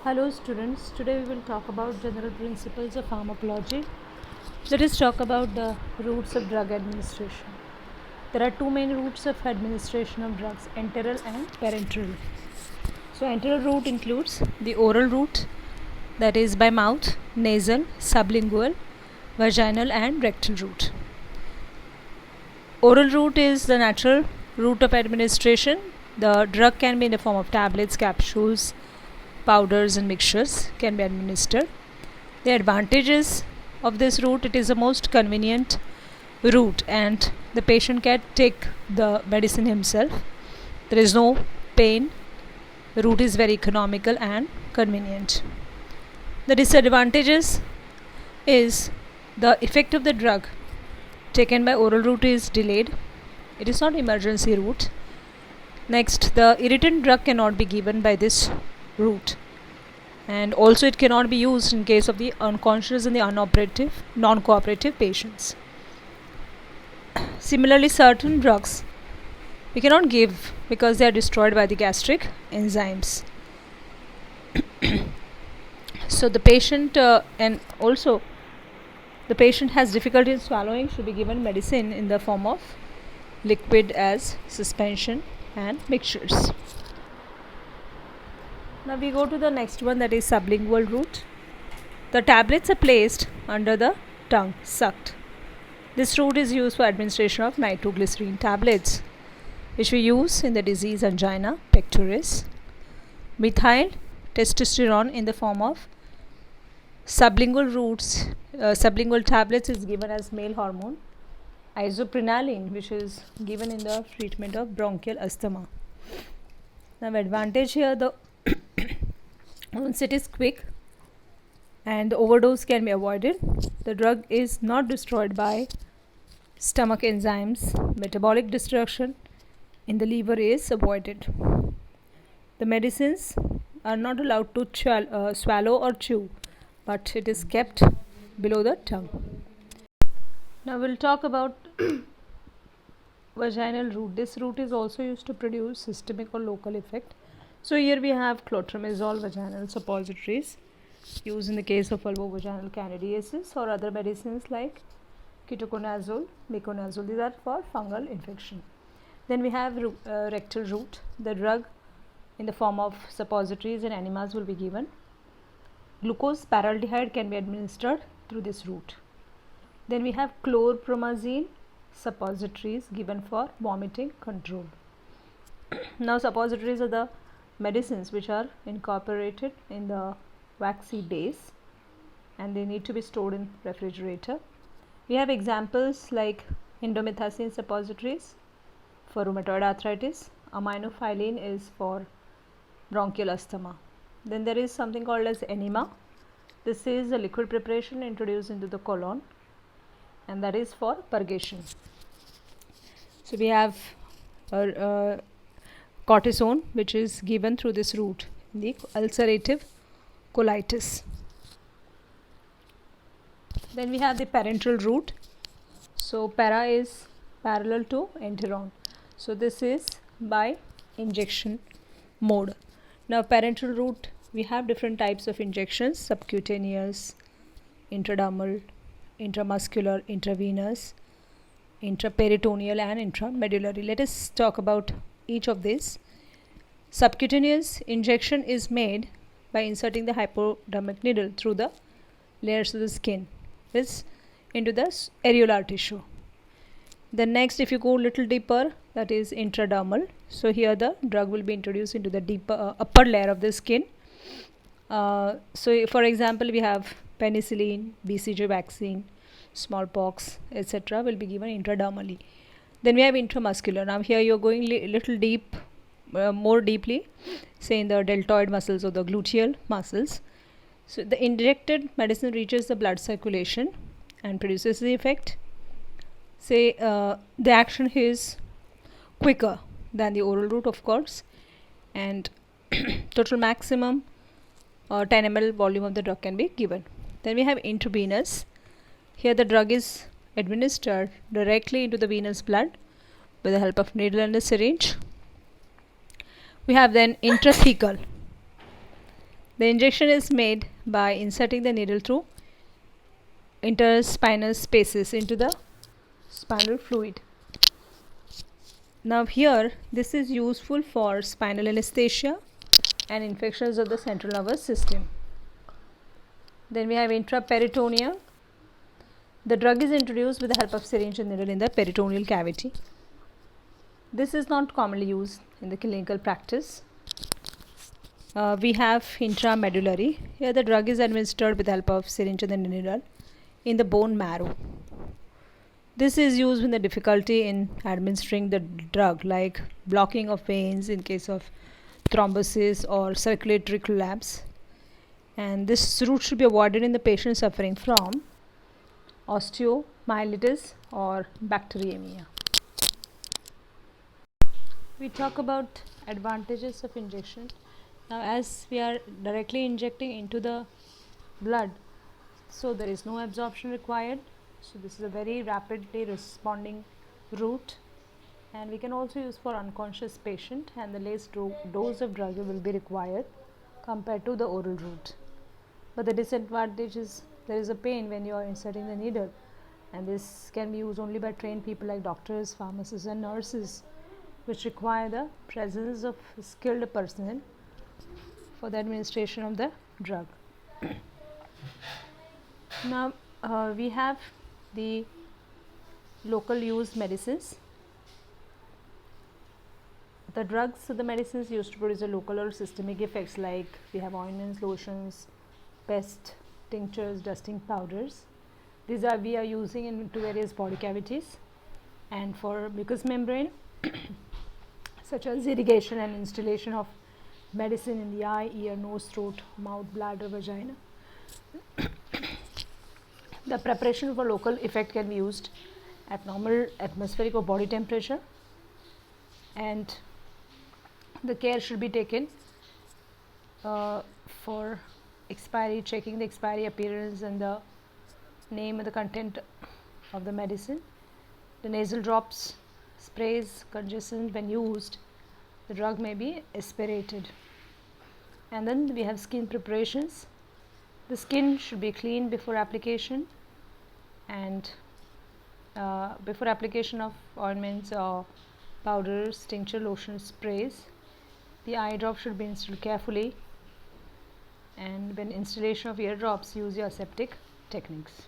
Hello students, today we will talk about general principles of pharmacology. Let us talk about the routes of drug administration. There are two main routes of administration of drugs, enteral and parenteral. So enteral route includes the oral route, that is by mouth, nasal, sublingual, vaginal and rectal route. Oral route is the natural route of administration. The drug can be in the form of tablets, capsules, powders and mixtures can be administered. The advantages of this route: it is the most convenient route and the patient can take the medicine himself. There is no pain. The route is very economical and convenient. The disadvantages is the effect of the drug taken by oral route is delayed. It is not emergency route. Next, the irritant drug cannot be given by this route, and also it cannot be used in case of the unconscious and the non-cooperative patients. Similarly, certain drugs we cannot give because they are destroyed by the gastric enzymes. So the patient and also the patient has difficulty in swallowing should be given medicine in the form of liquid as suspension and mixtures. Now we go to the next one, that is sublingual route. The tablets are placed under the tongue, sucked. This route is used for administration of nitroglycerin tablets, which we use in the disease angina pectoris. Methyl testosterone in the form of sublingual routes, sublingual tablets is given as male hormone. Isoprenaline, which is given in the treatment of bronchial asthma. Now advantage here, the onset is quick and the overdose can be avoided. The drug is not destroyed by stomach enzymes. Metabolic destruction in the liver is avoided. The medicines are not allowed to swallow or chew, but it is kept below the tongue. Now we'll talk about vaginal route. This route is also used to produce systemic or local effect. So here we have clotrimazole vaginal suppositories used in the case of vulvovaginal candidiasis, or other medicines like ketoconazole, miconazole. These are for fungal infection. Then we have rectal route. The drug in the form of suppositories and enemas will be given. Glucose paraldehyde can be administered through this route. Then we have chlorpromazine suppositories given for vomiting control. Now suppositories are the medicines which are incorporated in the waxy base and they need to be stored in refrigerator. We have examples like indomethacin suppositories for rheumatoid arthritis. Aminophylline is for bronchial asthma. Then there is something called as enema. This is a liquid preparation introduced into the colon, and that is for purgation. So we have cortisone, which is given through this route in the ulcerative colitis. Then we have the parenteral route. So para is parallel to enteron. So this is by injection mode. Now parenteral route, we have different types of injections: subcutaneous, intradermal, intramuscular, intravenous, intraperitoneal and intramedullary. Let us talk about each of these. Subcutaneous injection is made by inserting the hypodermic needle through the layers of the skin into the areolar tissue. Then next, if you go a little deeper, that is intradermal. So here the drug will be introduced into the deeper upper layer of the skin. So for example, we have penicillin, BCG vaccine, smallpox, etc. will be given intradermally. Then we have intramuscular. Now here you are going little deep, more deeply, say in the deltoid muscles or the gluteal muscles. So the injected medicine reaches the blood circulation and produces the effect. Say the action is quicker than the oral route, of course, and total maximum 10 ml volume of the drug can be given. Then we have intravenous. Here the drug is administered directly into the venous blood with the help of needle and a syringe. We have then intrathecal. The injection is made by inserting the needle through interspinal spaces into the spinal fluid. Now here this is useful for spinal anesthesia and infections of the central nervous system. Then we have intraperitoneal. The drug is introduced with the help of syringe and needle in the peritoneal cavity. This is not commonly used in the clinical practice. We have intramedullary. Here the drug is administered with the help of syringe and the needle in the bone marrow. This is used when the difficulty in administering the drug, like blocking of veins in case of thrombosis or circulatory collapse. And this route should be avoided in the patient suffering from osteomyelitis or bacteremia. We talk about advantages of injection. Now, as we are directly injecting into the blood, so there is no absorption required. So this is a very rapidly responding route, and we can also use for unconscious patient, and the less dose of drug will be required compared to the oral route. But the disadvantage is there is a pain when you are inserting the needle, and this can be used only by trained people like doctors, pharmacists and nurses, which require the presence of skilled personnel for the administration of the drug. Now we have the local use medicines. The drugs, so the medicines used to produce a local or systemic effects, like we have ointments, lotions, pest tinctures, dusting powders. These are we are using into various body cavities, and for mucous membrane such as irrigation and instillation of medicine in the eye, ear, nose, throat, mouth, bladder, vagina. The preparation for local effect can be used at normal atmospheric or body temperature, and the care should be taken for expiry, checking the expiry, appearance and the name and the content of the medicine. The nasal drops, sprays, congestion, when used, the drug may be aspirated. And then we have skin preparations. The skin should be cleaned before application, and before application of ointments or powders, tincture, lotion, sprays, the eye drop should be installed carefully, and when installation of ear drops, use your aseptic techniques.